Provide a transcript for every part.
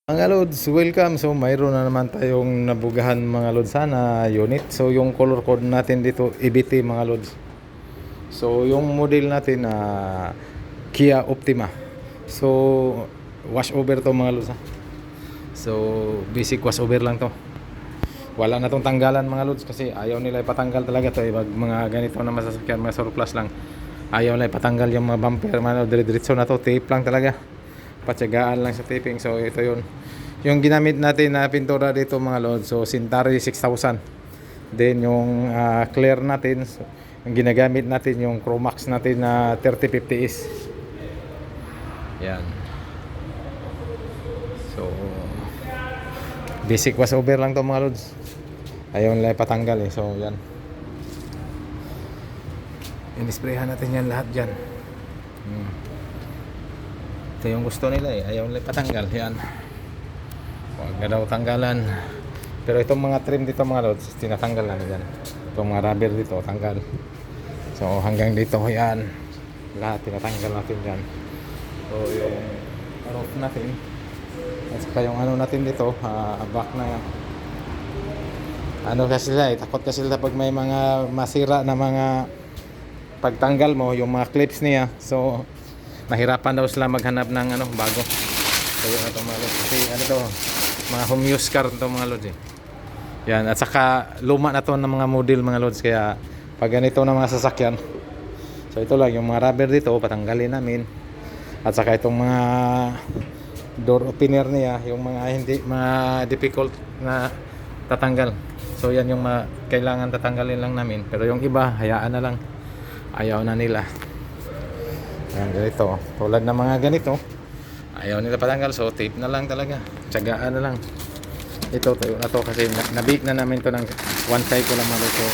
Mga lods, welcome. So mayroon na naman tayong nabugahan mga lods na unit. So yung color code natin dito EBT mga lods. So yung model natin Kia Optima. So wash over to mga lods. So basic wash over lang to. Wala na tong tanggalan mga lods kasi ayaw nila ipatanggal talaga to. Mga ganito na masasakyan, mga surplus lang. Ayaw nila ipatanggal yung mga bumper, mga dire-diretso na to, tape lang talaga. Patsagaan lang sa taping. So ito yun yung ginamit natin na pintura dito mga lods. So Cintari 6000. Then yung clear natin, so, yung ginagamit natin yung Chromax natin na 3050S. Yan. So basic wash over lang to mga lods. Ayaw nila ipatanggal eh. So yan, inisprayhan natin yan lahat dyan. Ito yung gusto nila eh, ayaw nila patanggal. Yan, huwag na daw tanggalan. Pero itong mga trim dito mga lods, tinatanggal namin yan. Itong mga rubber dito, tanggal. So hanggang dito yan, lahat tinatanggal natin yan. So yung roof natin, at saka yung ano natin dito, back na yan. Ano kasi sila eh, takot kasi sila pag may mga masira na mga pagtanggal mo, yung mga clips niya. So mahirapan daw sila maghanap ng bago. So yun ito mga lods. Kasi to, mga home use car ito mga lods eh. Yan, at saka luma na to ng mga model mga lods. Kaya pag ganito na mga sasakyan, so ito lang yung mga rubber dito, patanggalin namin. At saka itong mga door opener niya, yung mga hindi, mga difficult na tatanggal. So yan yung kailangan tatanggalin lang namin. Pero yung iba, hayaan na lang. Ayaw na nila. Ayan, ganito. Tulad ng mga ganito, ayaw nila patanggal. So tape na lang talaga. Tsagaan na lang. Ito na to kasi nabake na namin to ng one cycle lang malo. So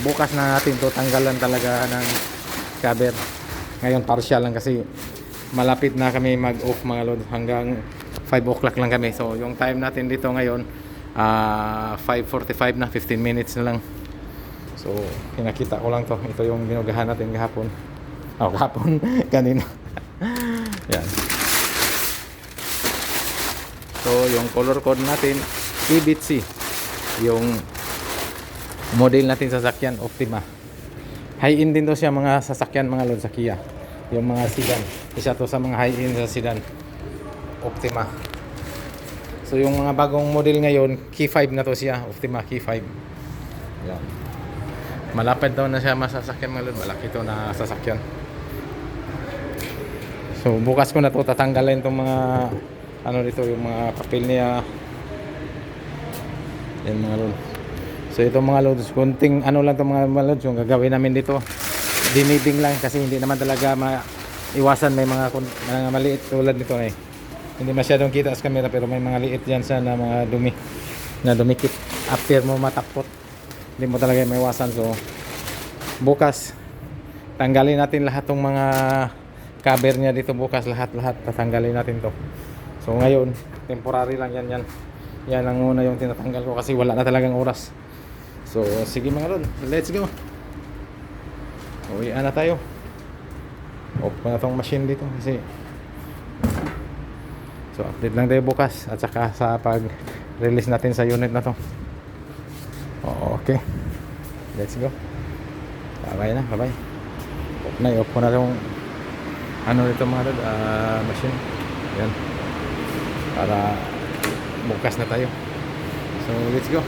bukas na natin to tanggalan talaga ng cover. Ngayon partial lang kasi malapit na kami mag-off mga load. Hanggang 5 o'clock lang kami. So yung time natin dito ngayon 5:45 na, 15 minutes na lang. So pinakita ko lang to. Ito yung binugahan natin kahapon. Kahapon kanina. Yan. So yung color code natin EBT, yung model natin sa sasakyan Optima. High end din to siya mga sasakyan mga lods sa Kia. Yung mga sedan, isa to sa mga high end sa sedan Optima. So yung mga bagong model ngayon, Key 5 na to siya, Optima Key 5. Yan. Malapit daw na siya masasakyan mga lods, malaki to na sasakyan. So bukas ko na to tatanggalin tong mga dito, yung mga papel niya. Yan mga lods. So ito mga lods, kunting lang to mga lods, yung gagawin namin dito, dinibing lang kasi hindi naman talaga maiwasan may mga maliit tulad nito eh. Hindi masyadong kita sa camera pero may mga liit yan sa na mga dumi na dumikit after mo matapot. Hindi mo talaga maiwasan. So bukas tanggalin natin lahat ng mga cover niya dito. Bukas lahat tatanggalin natin to. So ngayon temporary lang yan ang una yung tinatanggal ko kasi wala na talagang oras. So sige mga lod, let's go. Uwian na tayo. Off ko na tong machine dito kasi so update lang tayo bukas at saka sa pag release natin sa unit na to. Okay, let's go. Bye na, bye. Off ko na tong dito mga lod, machine. Yan, para bukas na tayo. So let's go.